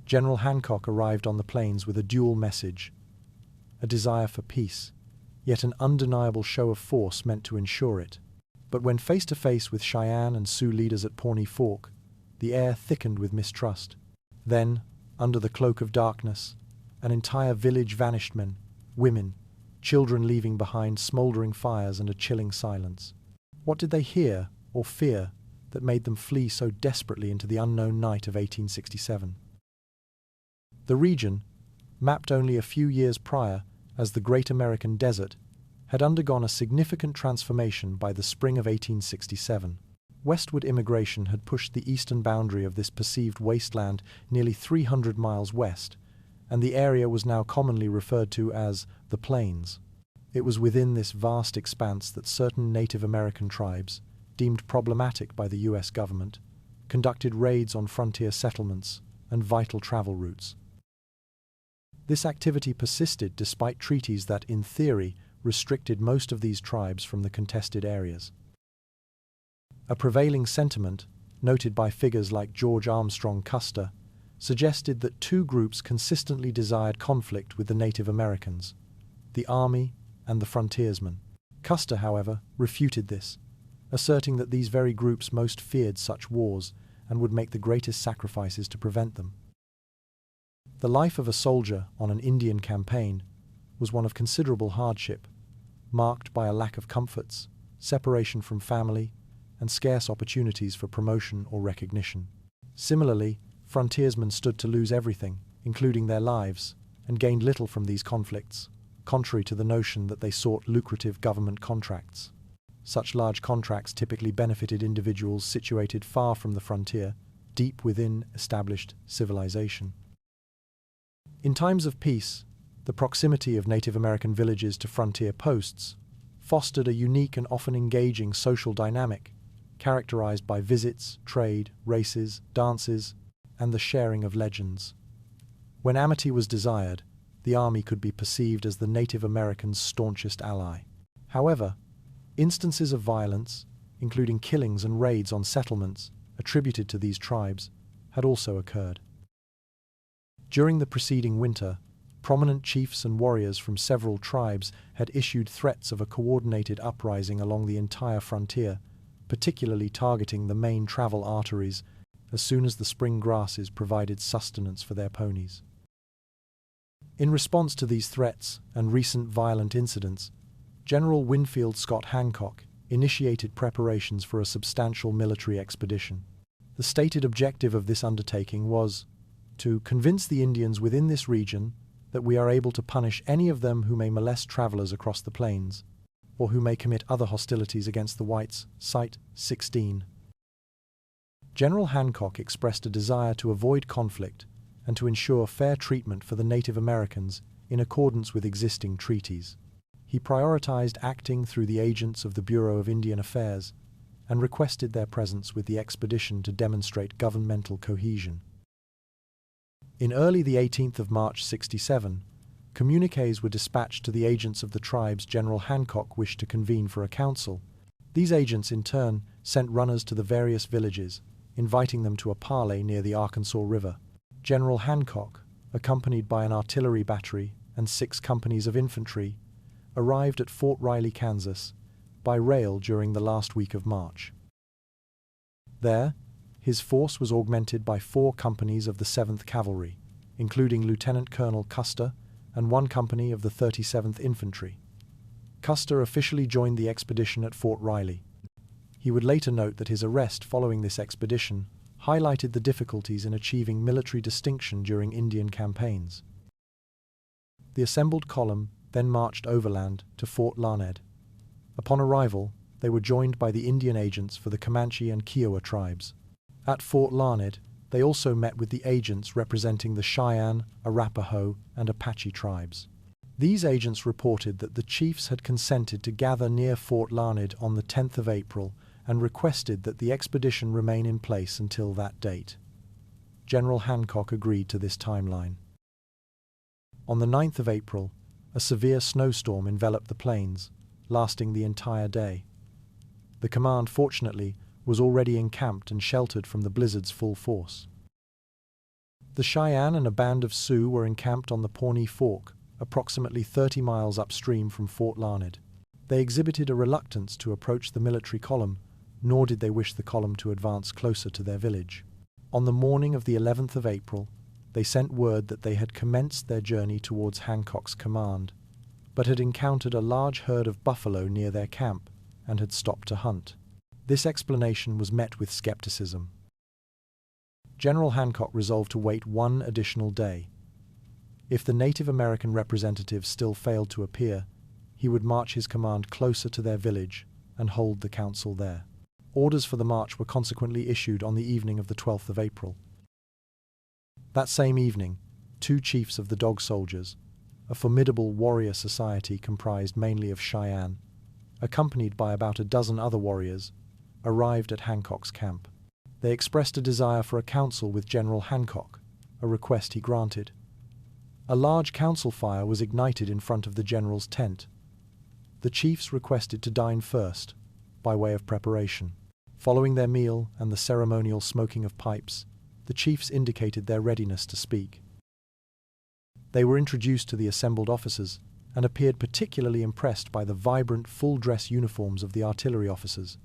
General Hancock arrived on the plains with a dual message: a desire for peace, yet an undeniable show of force meant to ensure it. But when face to face with Cheyenne and Sioux leaders at Pawnee Fork, the air thickened with mistrust. Then, under the cloak of darkness, an entire village vanished, men, women, children leaving behind smoldering fires and a chilling silence. What did they hear or fear that made them flee so desperately into the unknown night of 1867? The region, mapped only a few years prior as the Great American Desert, had undergone a significant transformation by the spring of 1867. Westward immigration had pushed the eastern boundary of this perceived wasteland nearly 300 miles west, and the area was now commonly referred to as the Plains. It was within this vast expanse that certain Native American tribes, deemed problematic by the U.S. government, conducted raids on frontier settlements and vital travel routes. This activity persisted despite treaties that, in theory, restricted most of these tribes from the contested areas. A prevailing sentiment, noted by figures like George Armstrong Custer, suggested that two groups consistently desired conflict with the Native Americans: the Army and the frontiersmen. Custer, however, refuted this, asserting that these very groups most feared such wars and would make the greatest sacrifices to prevent them. The life of a soldier on an Indian campaign was one of considerable hardship, marked by a lack of comforts, separation from family, and scarce opportunities for promotion or recognition. Similarly, frontiersmen stood to lose everything, including their lives, and gained little from these conflicts, contrary to the notion that they sought lucrative government contracts. Such large contracts typically benefited individuals situated far from the frontier, deep within established civilization. In times of peace, the proximity of Native American villages to frontier posts fostered a unique and often engaging social dynamic, characterized by visits, trade, races, dances, and the sharing of legends. When amity was desired, the army could be perceived as the Native Americans' staunchest ally. However, instances of violence, including killings and raids on settlements attributed to these tribes, had also occurred. During the preceding winter, prominent chiefs and warriors from several tribes had issued threats of a coordinated uprising along the entire frontier, particularly targeting the main travel arteries as soon as the spring grasses provided sustenance for their ponies. In response to these threats and recent violent incidents, General Winfield Scott Hancock initiated preparations for a substantial military expedition. The stated objective of this undertaking was to convince the Indians within this region that we are able to punish any of them who may molest travelers across the plains, or who may commit other hostilities against the whites. Site 16. General Hancock expressed a desire to avoid conflict and to ensure fair treatment for the Native Americans in accordance with existing treaties. He prioritized acting through the agents of the Bureau of Indian Affairs and requested their presence with the expedition to demonstrate governmental cohesion. In early the 18th of March 67, communiques were dispatched to the agents of the tribes General Hancock wished to convene for a council. These agents, in turn, sent runners to the various villages, inviting them to a parley near the Arkansas River. General Hancock, accompanied by an artillery battery and 6 companies of infantry, arrived at Fort Riley, Kansas, by rail during the last week of March. There, his force was augmented by 4 companies of the 7th Cavalry, including Lieutenant Colonel Custer and 1 company of the 37th Infantry. Custer officially joined the expedition at Fort Riley. He would later note that his arrest following this expedition highlighted the difficulties in achieving military distinction during Indian campaigns. The assembled column then marched overland to Fort Larned. Upon arrival, they were joined by the Indian agents for the Comanche and Kiowa tribes. At Fort Larned, they also met with the agents representing the Cheyenne, Arapaho, and Apache tribes. These agents reported that the chiefs had consented to gather near Fort Larned on the 10th of April and requested that the expedition remain in place until that date. General Hancock agreed to this timeline. On the 9th of April, a severe snowstorm enveloped the plains, lasting the entire day. The command, fortunately, was already encamped and sheltered from the blizzard's full force. The Cheyenne and a band of Sioux were encamped on the Pawnee Fork, approximately 30 miles upstream from Fort Larned. They exhibited a reluctance to approach the military column, nor did they wish the column to advance closer to their village. On the morning of the 11th of April, they sent word that they had commenced their journey towards Hancock's command, but had encountered a large herd of buffalo near their camp and had stopped to hunt. This explanation was met with skepticism. General Hancock resolved to wait one additional day. If the Native American representatives still failed to appear, he would march his command closer to their village and hold the council there. Orders for the march were consequently issued on the evening of the 12th of April. That same evening, 2 chiefs of the Dog Soldiers, a formidable warrior society comprised mainly of Cheyenne, accompanied by about a dozen other warriors, arrived at Hancock's camp. They expressed a desire for a council with General Hancock, a request he granted. A large council fire was ignited in front of the general's tent. The chiefs requested to dine first, by way of preparation. Following their meal and the ceremonial smoking of pipes, the chiefs indicated their readiness to speak. They were introduced to the assembled officers and appeared particularly impressed by the vibrant full-dress uniforms of the artillery officers.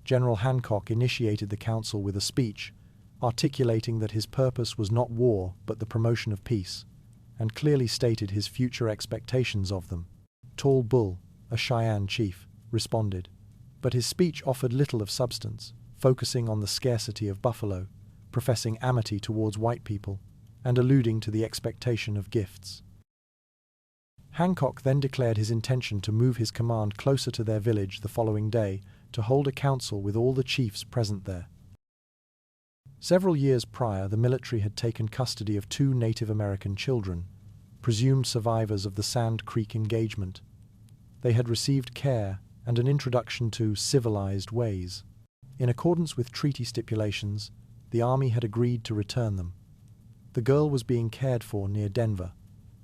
General Hancock initiated the council with a speech, articulating that his purpose was not war but the promotion of peace, and clearly stated his future expectations of them. Tall Bull, a Cheyenne chief, responded, but his speech offered little of substance, focusing on the scarcity of buffalo, professing amity towards white people, and alluding to the expectation of gifts. Hancock then declared his intention to move his command closer to their village the following day to hold a council with all the chiefs present there. Several years prior, the military had taken custody of 2 Native American children, presumed survivors of the Sand Creek engagement. They had received care and an introduction to civilized ways. In accordance with treaty stipulations, the Army had agreed to return them. The girl was being cared for near Denver.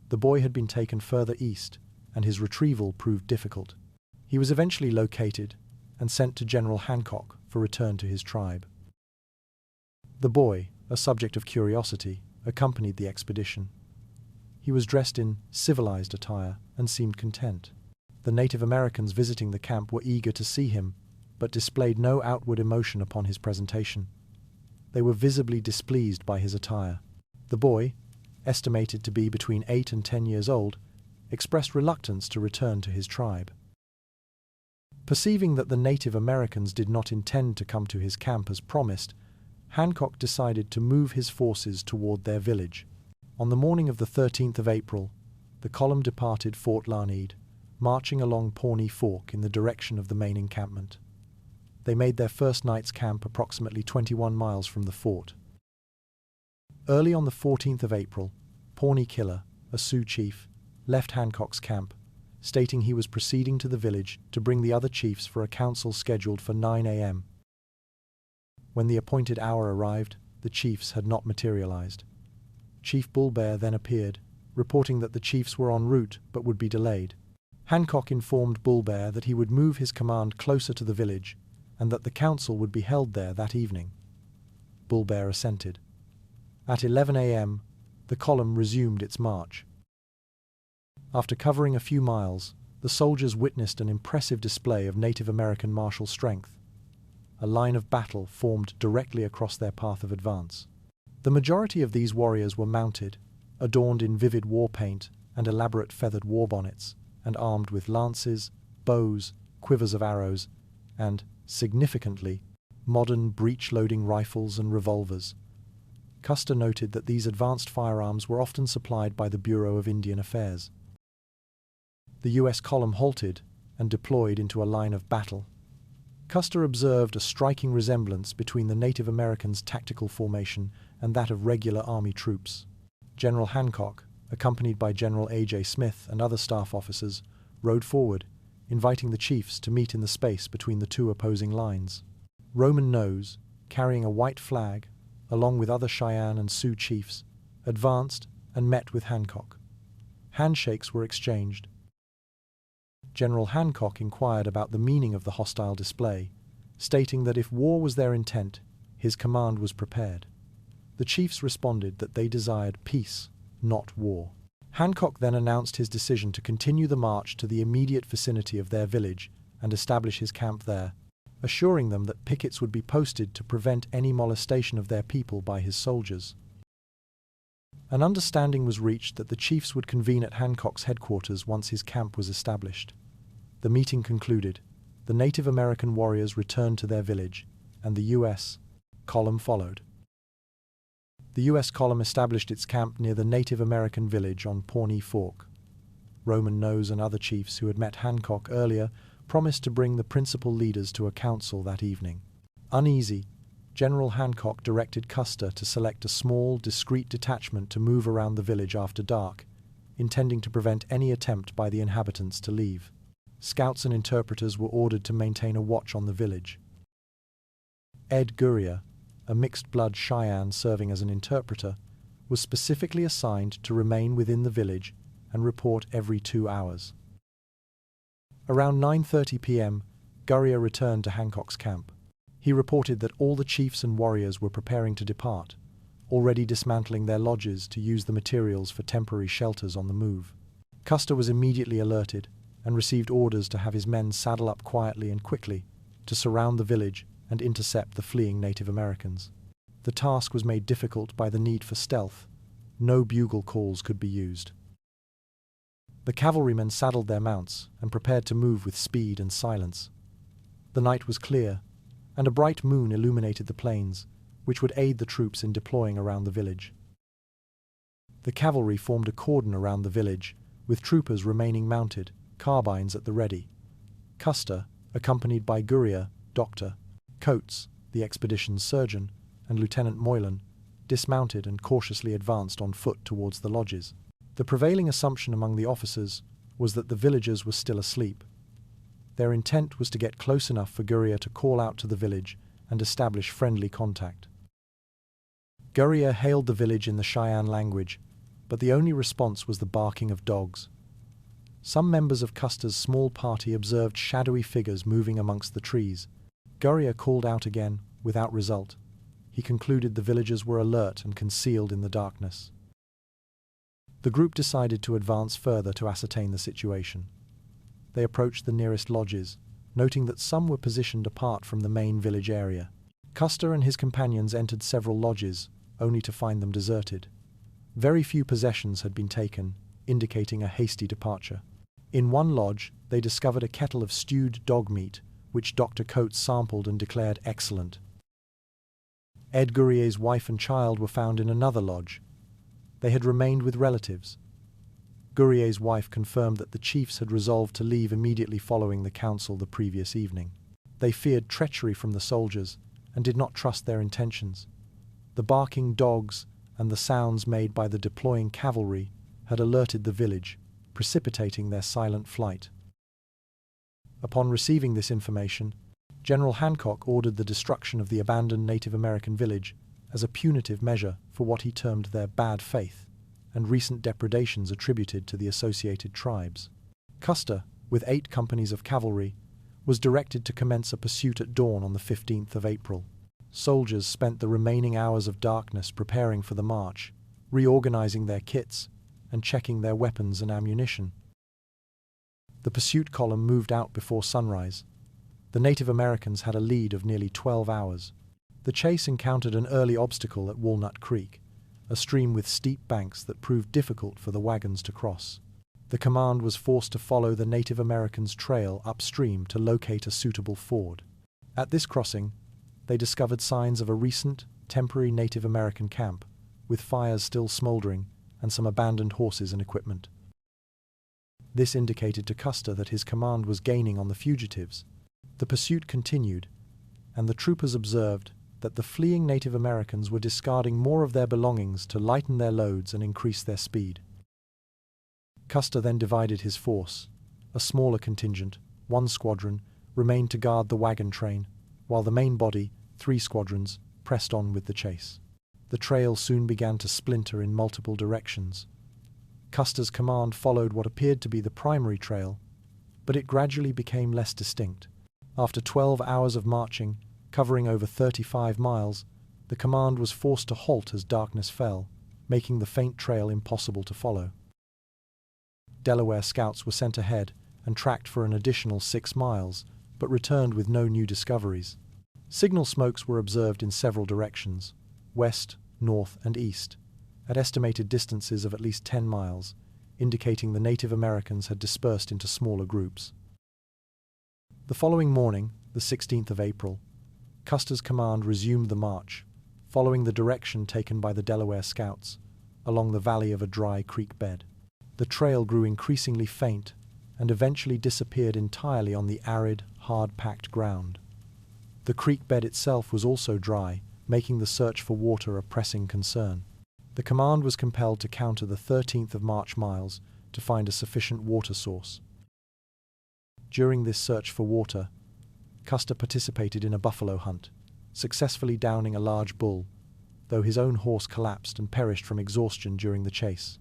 The boy had been taken further east, and his retrieval proved difficult. He was eventually located and sent to General Hancock for return to his tribe. The boy, a subject of curiosity, accompanied the expedition. He was dressed in civilized attire and seemed content. The Native Americans visiting the camp were eager to see him, but displayed no outward emotion upon his presentation. They were visibly displeased by his attire. The boy, estimated to be between 8 and 10 years old, expressed reluctance to return to his tribe. Perceiving that the Native Americans did not intend to come to his camp as promised, Hancock decided to move his forces toward their village. On the morning of the 13th of April, the column departed Fort Larned, marching along Pawnee Fork in the direction of the main encampment. They made their first night's camp approximately 21 miles from the fort. Early on the 14th of April, Pawnee Killer, a Sioux chief, left Hancock's camp, stating he was proceeding to the village to bring the other chiefs for a council scheduled for 9 a.m. When the appointed hour arrived, the chiefs had not materialized. Chief Bullbear then appeared, reporting that the chiefs were en route but would be delayed. Hancock informed Bullbear that he would move his command closer to the village and that the council would be held there that evening. Bullbear assented. At 11 a.m., the column resumed its march. After covering a few miles, the soldiers witnessed an impressive display of Native American martial strength. A line of battle formed directly across their path of advance. The majority of these warriors were mounted, adorned in vivid war paint and elaborate feathered war bonnets, and armed with lances, bows, quivers of arrows, and, significantly, modern breech-loading rifles and revolvers. Custer noted that these advanced firearms were often supplied by the Bureau of Indian Affairs. The U.S. column halted and deployed into a line of battle. Custer observed a striking resemblance between the Native Americans' tactical formation and that of regular Army troops. General Hancock, accompanied by General A.J. Smith and other staff officers, rode forward, inviting the chiefs to meet in the space between the 2 opposing lines. Roman Nose, carrying a white flag, along with other Cheyenne and Sioux chiefs, advanced and met with Hancock. Handshakes were exchanged. General Hancock inquired about the meaning of the hostile display, stating that if war was their intent, his command was prepared. The The chiefs responded that they desired peace, not war. Hancock then announced his decision to continue the march to the immediate vicinity of their village and establish his camp there, assuring them that pickets would be posted to prevent any molestation of their people by his soldiers. An understanding was reached that the chiefs would convene at Hancock's headquarters once his camp was established. The meeting concluded. The Native American warriors returned to their village, and the U.S. column followed. The U.S. column established its camp near the Native American village on Pawnee Fork. Roman Nose and other chiefs who had met Hancock earlier promised to bring the principal leaders to a council that evening. Uneasy, General Hancock directed Custer to select a small, discreet detachment to move around the village after dark, intending to prevent any attempt by the inhabitants to leave. Scouts and interpreters were ordered to maintain a watch on the village. Ed Gurrier, a mixed-blood Cheyenne serving as an interpreter, was specifically assigned to remain within the village and report every 2 hours. Around 9:30 p.m., Gurrier returned to Hancock's camp. He reported that all the chiefs and warriors were preparing to depart, already dismantling their lodges to use the materials for temporary shelters on the move. Custer was immediately alerted and received orders to have his men saddle up quietly and quickly to surround the village and intercept the fleeing Native Americans. The task was made difficult by the need for stealth. No bugle calls could be used. The cavalrymen saddled their mounts and prepared to move with speed and silence. The night was clear, and a bright moon illuminated the plains, which would aid the troops in deploying around the village. The cavalry formed a cordon around the village, with troopers remaining mounted, carbines at the ready. Custer, accompanied by Gurrier, Dr. Coates, the expedition's surgeon, and Lieutenant Moylan, dismounted and cautiously advanced on foot towards the lodges. The prevailing assumption among the officers was that the villagers were still asleep. Their intent was to get close enough for Gurrier to call out to the village and establish friendly contact. Gurrier hailed the village in the Cheyenne language, but the only response was the barking of dogs. Some members of Custer's small party observed shadowy figures moving amongst the trees. Gurrier called out again, without result. He concluded the villagers were alert and concealed in the darkness. The group decided to advance further to ascertain the situation. They approached the nearest lodges, noting that some were positioned apart from the main village area. Custer and his companions entered several lodges, only to find them deserted. Very few possessions had been taken, indicating a hasty departure. In one lodge, they discovered a kettle of stewed dog meat, which Dr. Coates sampled and declared excellent. Ed Gurrier's wife and child were found in another lodge. They had remained with relatives. Gurrier's wife confirmed that the chiefs had resolved to leave immediately following the council the previous evening. They feared treachery from the soldiers and did not trust their intentions. The barking dogs and the sounds made by the deploying cavalry had alerted the village, precipitating their silent flight. Upon receiving this information, General Hancock ordered the destruction of the abandoned Native American village as a punitive measure for what he termed their bad faith and recent depredations attributed to the associated tribes. Custer, with 8 companies of cavalry, was directed to commence a pursuit at dawn on the 15th of April. Soldiers spent the remaining hours of darkness preparing for the march, reorganizing their kits, and checking their weapons and ammunition. The pursuit column moved out before sunrise. The Native Americans had a lead of nearly 12 hours. The chase encountered an early obstacle at Walnut Creek, a stream with steep banks that proved difficult for the wagons to cross. The command was forced to follow the Native Americans' trail upstream to locate a suitable ford. At this crossing, they discovered signs of a recent, temporary Native American camp, with fires still smoldering and some abandoned horses and equipment. This indicated to Custer that his command was gaining on the fugitives. The pursuit continued, and the troopers observed that the fleeing Native Americans were discarding more of their belongings to lighten their loads and increase their speed. Custer then divided his force. A smaller contingent, 1 squadron, remained to guard the wagon train, while the main body, 3 squadrons, pressed on with the chase. The trail soon began to splinter in multiple directions. Custer's command followed what appeared to be the primary trail, but it gradually became less distinct. After 12 hours of marching, covering over 35 miles, The command was forced to halt as darkness fell, making the faint trail impossible to follow. Delaware scouts were sent ahead and tracked for an additional 6 miles, but returned with no new discoveries. Signal smokes were observed in several directions, west, north, and east, at estimated distances of at least 10 miles, indicating the Native Americans had dispersed into smaller groups. The following morning, the 16th of April, Custer's command resumed the march, following the direction taken by the Delaware scouts, along the valley of a dry creek bed. The trail grew increasingly faint and eventually disappeared entirely on the arid, hard-packed ground. The creek bed itself was also dry, making the search for water a pressing concern. The command was compelled to counter the 13th of March miles to find a sufficient water source. During this search for water, Custer participated in a buffalo hunt, successfully downing a large bull, though his own horse collapsed and perished from exhaustion during the chase.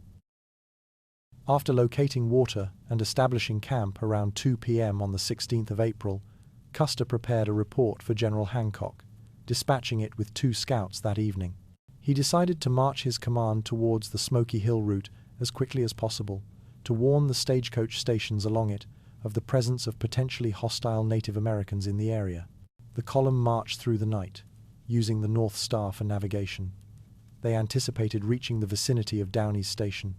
After locating water and establishing camp around 2 p.m. on the 16th of April, Custer prepared a report for General Hancock, dispatching it with 2 scouts that evening. He decided to march his command towards the Smoky Hill route as quickly as possible, to warn the stagecoach stations along it of the presence of potentially hostile Native Americans in the area. The column marched through the night, using the North Star for navigation. They anticipated reaching the vicinity of Downey's station.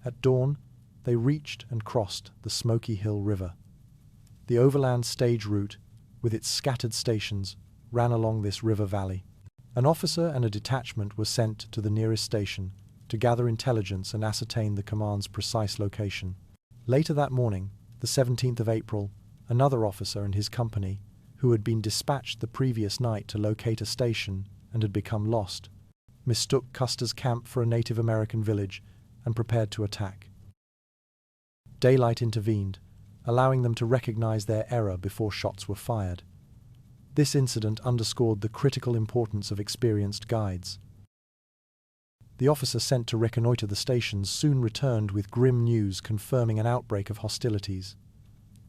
At dawn, they reached and crossed the Smoky Hill River. The overland stage route, with its scattered stations, ran along this river valley. An officer and a detachment were sent to the nearest station to gather intelligence and ascertain the command's precise location. Later that morning, the 17th of April, another officer and his company, who had been dispatched the previous night to locate a station and had become lost, mistook Custer's camp for a Native American village and prepared to attack. Daylight intervened, allowing them to recognize their error before shots were fired. This incident underscored the critical importance of experienced guides. The officer sent to reconnoiter the stations soon returned with grim news confirming an outbreak of hostilities.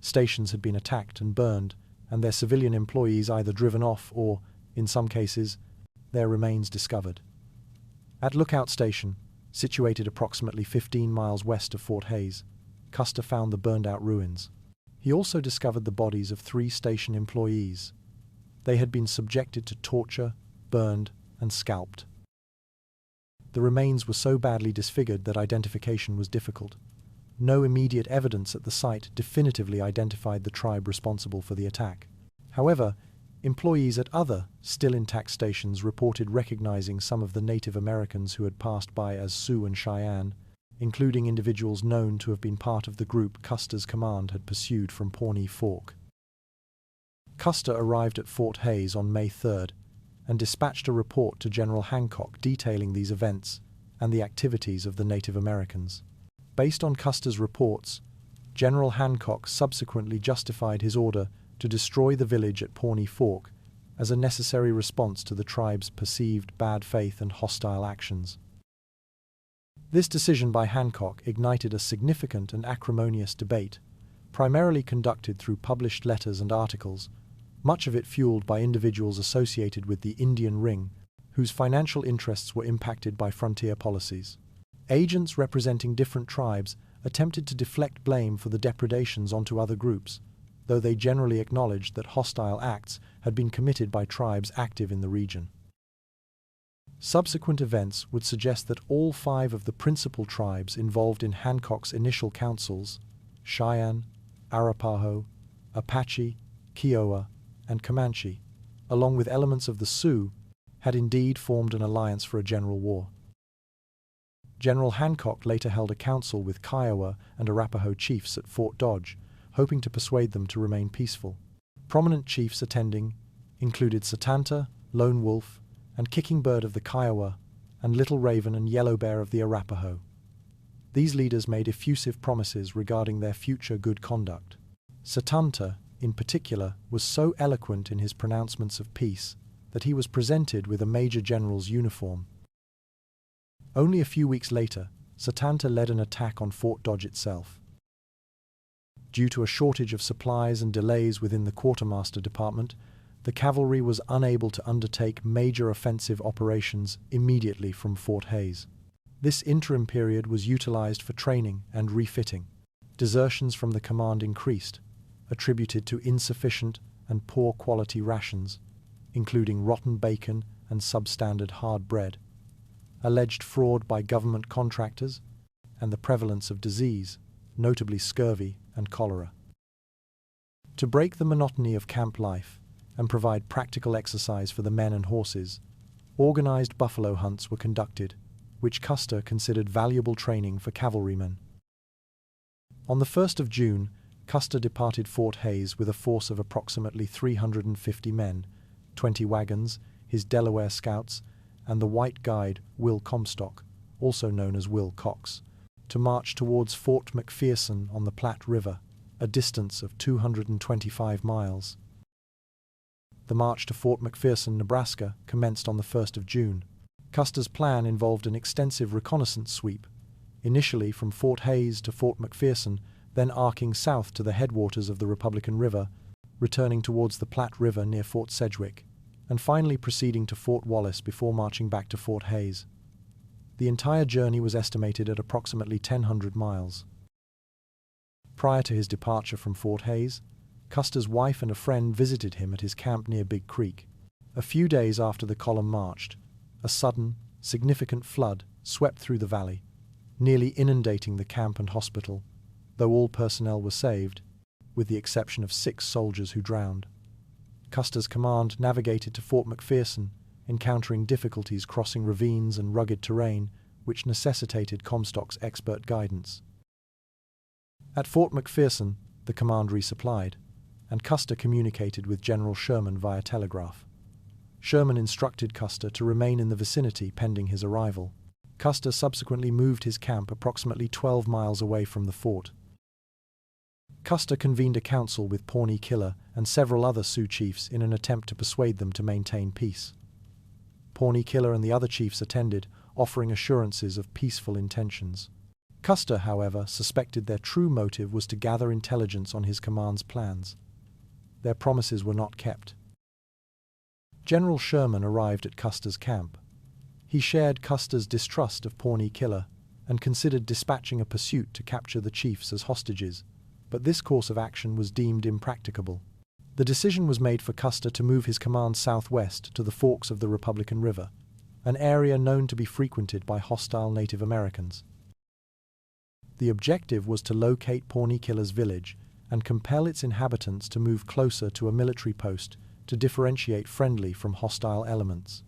Stations had been attacked and burned, and their civilian employees either driven off or, in some cases, their remains discovered. At Lookout Station, situated approximately 15 miles west of Fort Hays, Custer found the burned-out ruins. He also discovered the bodies of 3 station employees. They had been subjected to torture, burned, and scalped. The remains were so badly disfigured that identification was difficult. No immediate evidence at the site definitively identified the tribe responsible for the attack. However, employees at other, still intact stations reported recognizing some of the Native Americans who had passed by as Sioux and Cheyenne, including individuals known to have been part of the group Custer's command had pursued from Pawnee Fork. Custer arrived at Fort Hays on May 3rd and dispatched a report to General Hancock detailing these events and the activities of the Native Americans. Based on Custer's reports, General Hancock subsequently justified his order to destroy the village at Pawnee Fork as a necessary response to the tribe's perceived bad faith and hostile actions. This decision by Hancock ignited a significant and acrimonious debate, primarily conducted through published letters and articles, much of it fueled by individuals associated with the Indian Ring, whose financial interests were impacted by frontier policies. Agents representing different tribes attempted to deflect blame for the depredations onto other groups, though they generally acknowledged that hostile acts had been committed by tribes active in the region. Subsequent events would suggest that all 5 of the principal tribes involved in Hancock's initial councils, Cheyenne, Arapaho, Apache, Kiowa, and Comanche, along with elements of the Sioux, had indeed formed an alliance for a general war. General Hancock later held a council with Kiowa and Arapaho chiefs at Fort Dodge, hoping to persuade them to remain peaceful. Prominent chiefs attending included Satanta, Lone Wolf, and Kicking Bird of the Kiowa, and Little Raven and Yellow Bear of the Arapaho. These leaders made effusive promises regarding their future good conduct. Satanta, in particular, was so eloquent in his pronouncements of peace that he was presented with a major general's uniform. Only a few weeks later, Satanta led an attack on Fort Dodge itself. Due to a shortage of supplies and delays within the quartermaster department, The cavalry was unable to undertake major offensive operations immediately from Fort Hays. This interim period was utilized for training and refitting. Desertions from the command increased, attributed to insufficient and poor quality rations, including rotten bacon and substandard hard bread, alleged fraud by government contractors, and the prevalence of disease, notably scurvy and cholera. To break the monotony of camp life and provide practical exercise for the men and horses, organized buffalo hunts were conducted, which Custer considered valuable training for cavalrymen. On the 1st of June, Custer departed Fort Hays with a force of approximately 350 men, 20 wagons, his Delaware scouts, and the white guide Will Comstock, also known as Will Cox, to march towards Fort McPherson on the Platte River, a distance of 225 miles. The march to Fort McPherson, Nebraska, commenced on the 1st of June. Custer's plan involved an extensive reconnaissance sweep, initially from Fort Hays to Fort McPherson, then arcing south to the headwaters of the Republican River, returning towards the Platte River near Fort Sedgwick, and finally proceeding to Fort Wallace before marching back to Fort Hays. The entire journey was estimated at approximately 1,000 miles. Prior to his departure from Fort Hays, Custer's wife and a friend visited him at his camp near Big Creek. A few days after the column marched, a sudden, significant flood swept through the valley, nearly inundating the camp and hospital, though all personnel were saved, with the exception of 6 soldiers who drowned. Custer's command navigated to Fort McPherson, encountering difficulties crossing ravines and rugged terrain, which necessitated Comstock's expert guidance. At Fort McPherson, the command resupplied, and Custer communicated with General Sherman via telegraph. Sherman instructed Custer to remain in the vicinity pending his arrival. Custer subsequently moved his camp approximately 12 miles away from the fort. Custer convened a council with Pawnee Killer and several other Sioux chiefs in an attempt to persuade them to maintain peace. Pawnee Killer and the other chiefs attended, offering assurances of peaceful intentions. Custer, however, suspected their true motive was to gather intelligence on his command's plans. Their promises were not kept. General Sherman arrived at Custer's camp. He shared Custer's distrust of Pawnee Killer and considered dispatching a pursuit to capture the chiefs as hostages, but this course of action was deemed impracticable. The decision was made for Custer to move his command southwest to the forks of the Republican River, an area known to be frequented by hostile Native Americans. The objective was to locate Pawnee Killer's village and compel its inhabitants to move closer to a military post to differentiate friendly from hostile elements.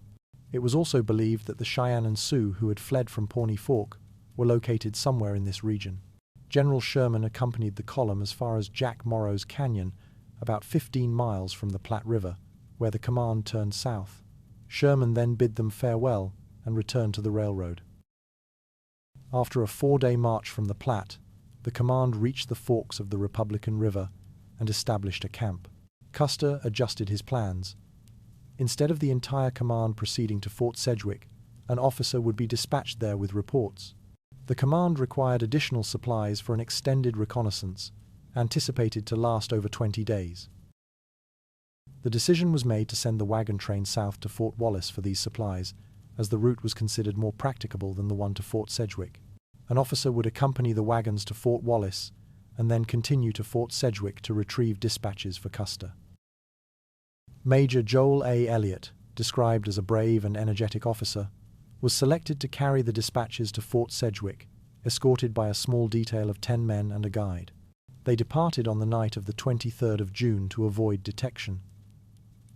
It was also believed that the Cheyenne and Sioux who had fled from Pawnee Fork were located somewhere in this region. General Sherman accompanied the column as far as Jack Morrow's Canyon, about 15 miles from the Platte River, where the command turned south. Sherman then bid them farewell and returned to the railroad. After a 4-day march from the Platte, the command reached the forks of the Republican River and established a camp. Custer adjusted his plans. Instead of the entire command proceeding to Fort Sedgwick, an officer would be dispatched there with reports. The command required additional supplies for an extended reconnaissance, anticipated to last over 20 days. The decision was made to send the wagon train south to Fort Wallace for these supplies, as the route was considered more practicable than the one to Fort Sedgwick. An officer would accompany the wagons to Fort Wallace and then continue to Fort Sedgwick to retrieve dispatches for Custer. Major Joel A. Elliott, described as a brave and energetic officer, was selected to carry the dispatches to Fort Sedgwick, escorted by a small detail of 10 men and a guide. They departed on the night of the 23rd of June to avoid detection.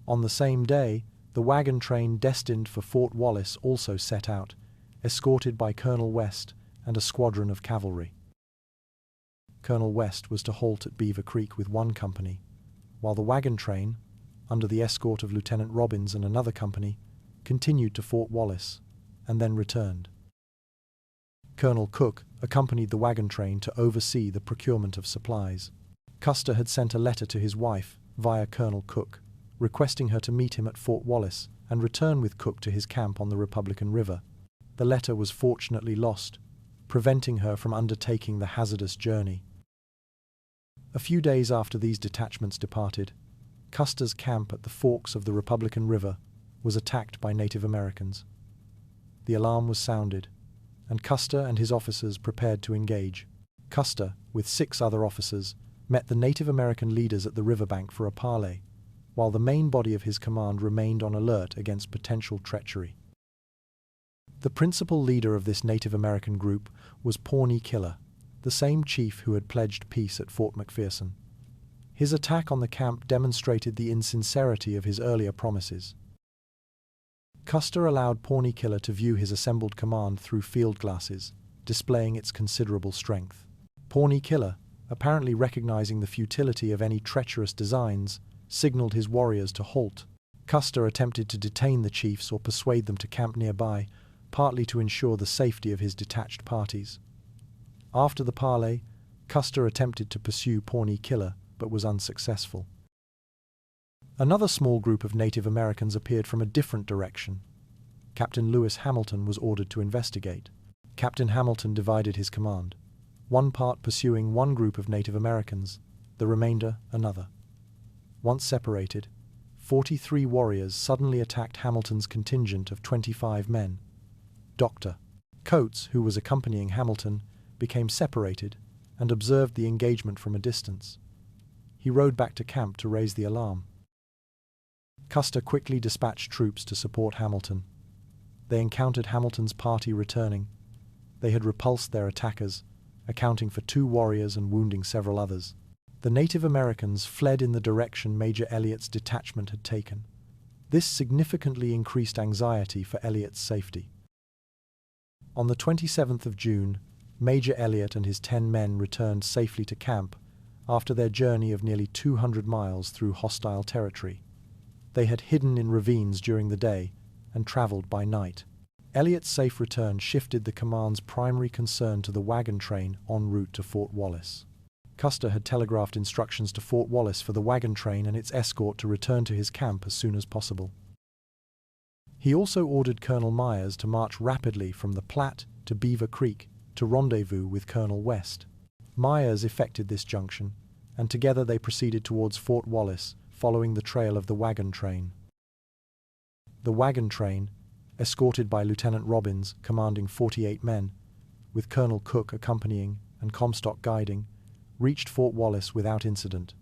On the same day, the wagon train destined for Fort Wallace also set out, escorted by Colonel West and a squadron of cavalry. Colonel West was to halt at Beaver Creek with one company, while the wagon train, under the escort of Lieutenant Robbins and another company, continued to Fort Wallace and then returned. Colonel Cook accompanied the wagon train to oversee the procurement of supplies. Custer had sent a letter to his wife via Colonel Cook, requesting her to meet him at Fort Wallace and return with Cook to his camp on the Republican River. The letter was fortunately lost, preventing her from undertaking the hazardous journey. A few days after these detachments departed, Custer's camp at the forks of the Republican River was attacked by Native Americans. The alarm was sounded, and Custer and his officers prepared to engage. Custer, with 6 other officers, met the Native American leaders at the riverbank for a parley, while the main body of his command remained on alert against potential treachery. The principal leader of this Native American group was Pawnee Killer, the same chief who had pledged peace at Fort McPherson. His attack on the camp demonstrated the insincerity of his earlier promises. Custer allowed Pawnee Killer to view his assembled command through field glasses, displaying its considerable strength. Pawnee Killer, apparently recognizing the futility of any treacherous designs, signaled his warriors to halt. Custer attempted to detain the chiefs or persuade them to camp nearby, partly to ensure the safety of his detached parties. After the parley, Custer attempted to pursue Pawnee Killer, but was unsuccessful. Another small group of Native Americans appeared from a different direction. Captain Lewis Hamilton was ordered to investigate. Captain Hamilton divided his command, one part pursuing one group of Native Americans, the remainder another. Once separated, 43 warriors suddenly attacked Hamilton's contingent of 25 men. Dr. Coates, who was accompanying Hamilton, became separated and observed the engagement from a distance. He rode back to camp to raise the alarm. Custer quickly dispatched troops to support Hamilton. They encountered Hamilton's party returning. They had repulsed their attackers, accounting for 2 warriors and wounding several others. The Native Americans fled in the direction Major Elliott's detachment had taken. This significantly increased anxiety for Elliott's safety. On the 27th of June, Major Elliott and his 10 men returned safely to camp after their journey of nearly 200 miles through hostile territory. They had hidden in ravines during the day and traveled by night. Elliott's safe return shifted the command's primary concern to the wagon train en route to Fort Wallace. Custer had telegraphed instructions to Fort Wallace for the wagon train and its escort to return to his camp as soon as possible. He also ordered Colonel Myers to march rapidly from the Platte to Beaver Creek to rendezvous with Colonel West. Myers effected this junction, and together they proceeded towards Fort Wallace, following the trail of the wagon train. The wagon train, escorted by Lieutenant Robbins, commanding 48 men, with Colonel Cook accompanying and Comstock guiding, reached Fort Wallace without incident.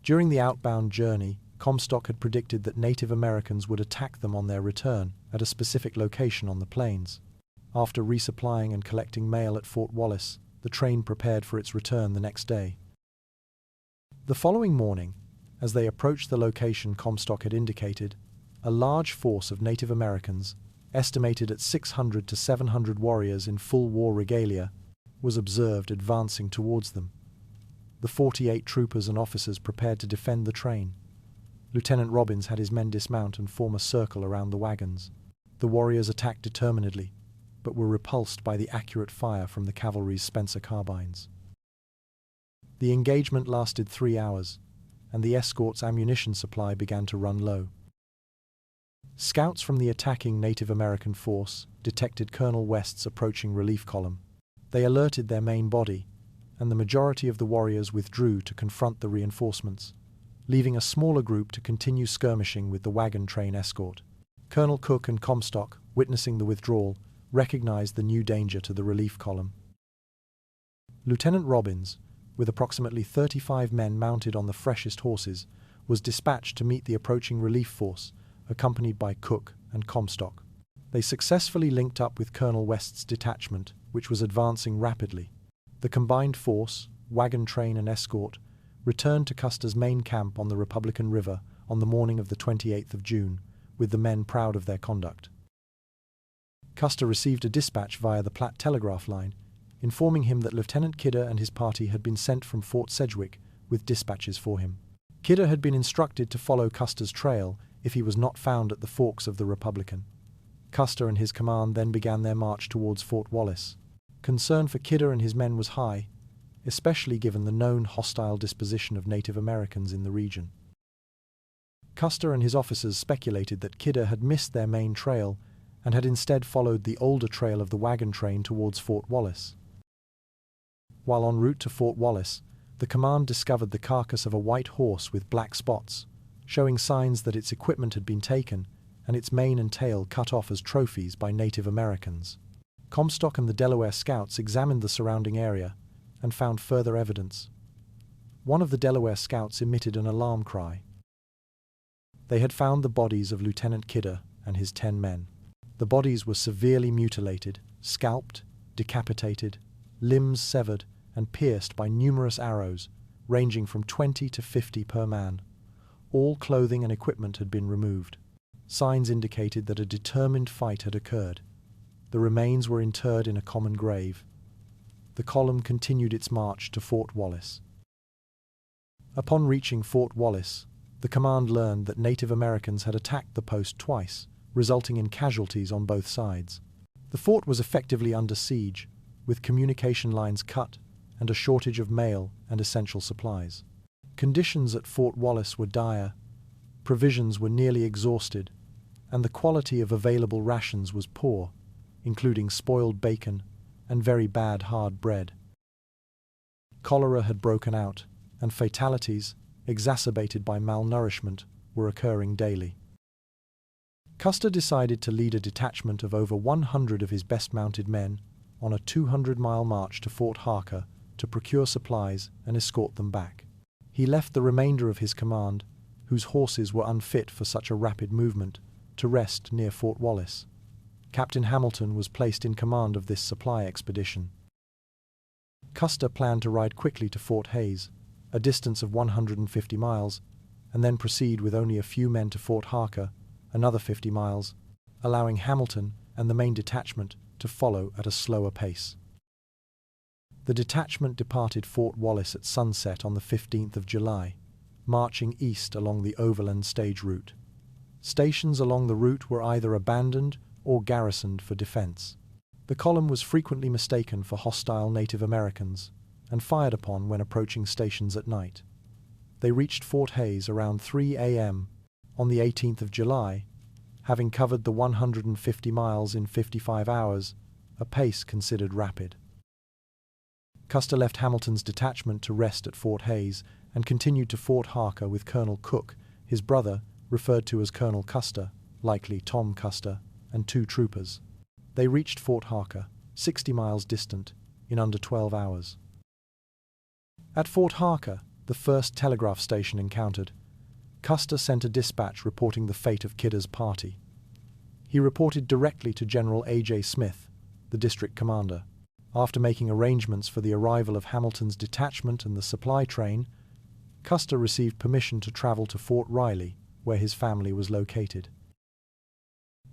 During the outbound journey, Comstock had predicted that Native Americans would attack them on their return at a specific location on the plains. After resupplying and collecting mail at Fort Wallace, the train prepared for its return the next day. The following morning, as they approached the location Comstock had indicated, a large force of Native Americans, estimated at 600 to 700 warriors in full war regalia, was observed advancing towards them. The 48 troopers and officers prepared to defend the train. Lieutenant Robbins had his men dismount and form a circle around the wagons. The warriors attacked determinedly, but were repulsed by the accurate fire from the cavalry's Spencer carbines. The engagement lasted 3 hours, and the escort's ammunition supply began to run low. Scouts from the attacking Native American force detected Colonel West's approaching relief column. They alerted their main body, and the majority of the warriors withdrew to confront the reinforcements, leaving a smaller group to continue skirmishing with the wagon train escort. Colonel Cook and Comstock, witnessing the withdrawal, recognized the new danger to the relief column. Lieutenant Robbins, with approximately 35 men mounted on the freshest horses, was dispatched to meet the approaching relief force, accompanied by Cook and Comstock. They successfully linked up with Colonel West's detachment, which was advancing rapidly. The combined force, wagon train and escort, returned to Custer's main camp on the Republican River on the morning of the 28th of June, with the men proud of their conduct. Custer received a dispatch via the Platte telegraph line, informing him that Lieutenant Kidder and his party had been sent from Fort Sedgwick with dispatches for him. Kidder had been instructed to follow Custer's trail if he was not found at the forks of the Republican. Custer and his command then began their march towards Fort Wallace. Concern for Kidder and his men was high, especially given the known hostile disposition of Native Americans in the region. Custer and his officers speculated that Kidder had missed their main trail and had instead followed the older trail of the wagon train towards Fort Wallace. While en route to Fort Wallace, the command discovered the carcass of a white horse with black spots, showing signs that its equipment had been taken and its mane and tail cut off as trophies by Native Americans. Comstock and the Delaware Scouts examined the surrounding area and found further evidence. One of the Delaware Scouts emitted an alarm cry. They had found the bodies of Lieutenant Kidder and his 10 men. The bodies were severely mutilated, scalped, decapitated, limbs severed, and pierced by numerous arrows, ranging from 20 to 50 per man. All clothing and equipment had been removed. Signs indicated that a determined fight had occurred. The remains were interred in a common grave. The column continued its march to Fort Wallace. Upon reaching Fort Wallace, the command learned that Native Americans had attacked the post twice, resulting in casualties on both sides. The fort was effectively under siege, with communication lines cut and a shortage of mail and essential supplies. Conditions at Fort Wallace were dire, provisions were nearly exhausted, and the quality of available rations was poor, including spoiled bacon and very bad hard bread. Cholera had broken out, and fatalities, exacerbated by malnourishment, were occurring daily. Custer decided to lead a detachment of over 100 of his best-mounted men on a 200-mile march to Fort Harker to procure supplies and escort them back. He left the remainder of his command, whose horses were unfit for such a rapid movement, to rest near Fort Wallace. Captain Hamilton was placed in command of this supply expedition. Custer planned to ride quickly to Fort Hays, a distance of 150 miles, and then proceed with only a few men to Fort Harker, another 50 miles, allowing Hamilton and the main detachment to follow at a slower pace. The detachment departed Fort Wallace at sunset on the 15th of July, marching east along the overland stage route. Stations along the route were either abandoned or garrisoned for defense. The column was frequently mistaken for hostile Native Americans and fired upon when approaching stations at night. They reached Fort Hays around 3 a.m. on the 18th of July, having covered the 150 miles in 55 hours, a pace considered rapid. Custer left Hamilton's detachment to rest at Fort Hays and continued to Fort Harker with Colonel Cook, his brother, referred to as Colonel Custer, likely Tom Custer, and 2 troopers. They reached Fort Harker, 60 miles distant, in under 12 hours. At Fort Harker, the first telegraph station encountered, Custer sent a dispatch reporting the fate of Kidder's party. He reported directly to General A.J. Smith, the district commander. After making arrangements for the arrival of Hamilton's detachment and the supply train, Custer received permission to travel to Fort Riley, where his family was located.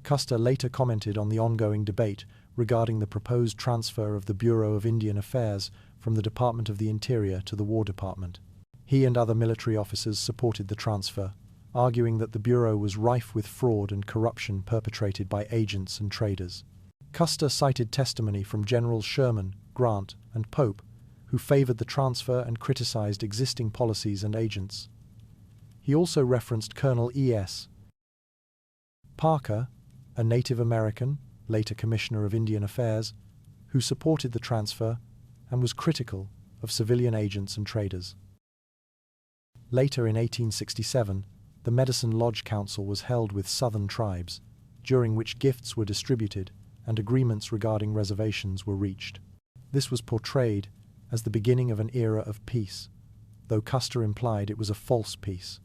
Custer later commented on the ongoing debate regarding the proposed transfer of the Bureau of Indian Affairs from the Department of the Interior to the War Department. He and other military officers supported the transfer, arguing that the Bureau was rife with fraud and corruption perpetrated by agents and traders. Custer cited testimony from Generals Sherman, Grant, and Pope, who favored the transfer and criticized existing policies and agents. He also referenced Colonel E.S. Parker, a Native American, later Commissioner of Indian Affairs, who supported the transfer and was critical of civilian agents and traders. Later in 1867, the Medicine Lodge Council was held with Southern tribes, during which gifts were distributed and agreements regarding reservations were reached. This was portrayed as the beginning of an era of peace, though Custer implied it was a false peace.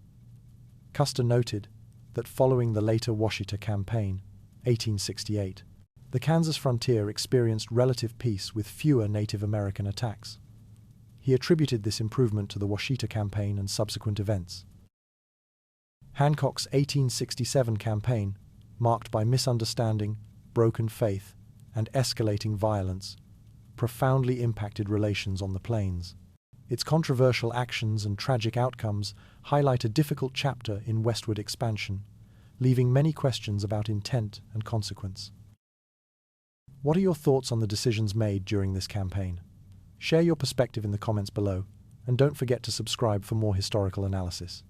Custer noted that following the later Washita Campaign, 1868, the Kansas frontier experienced relative peace with fewer Native American attacks. He attributed this improvement to the Washita Campaign and subsequent events. Hancock's 1867 campaign, marked by misunderstanding, broken faith, and escalating violence, profoundly impacted relations on the plains. Its controversial actions and tragic outcomes highlight a difficult chapter in westward expansion, leaving many questions about intent and consequence. What are your thoughts on the decisions made during this campaign? Share your perspective in the comments below, and don't forget to subscribe for more historical analysis.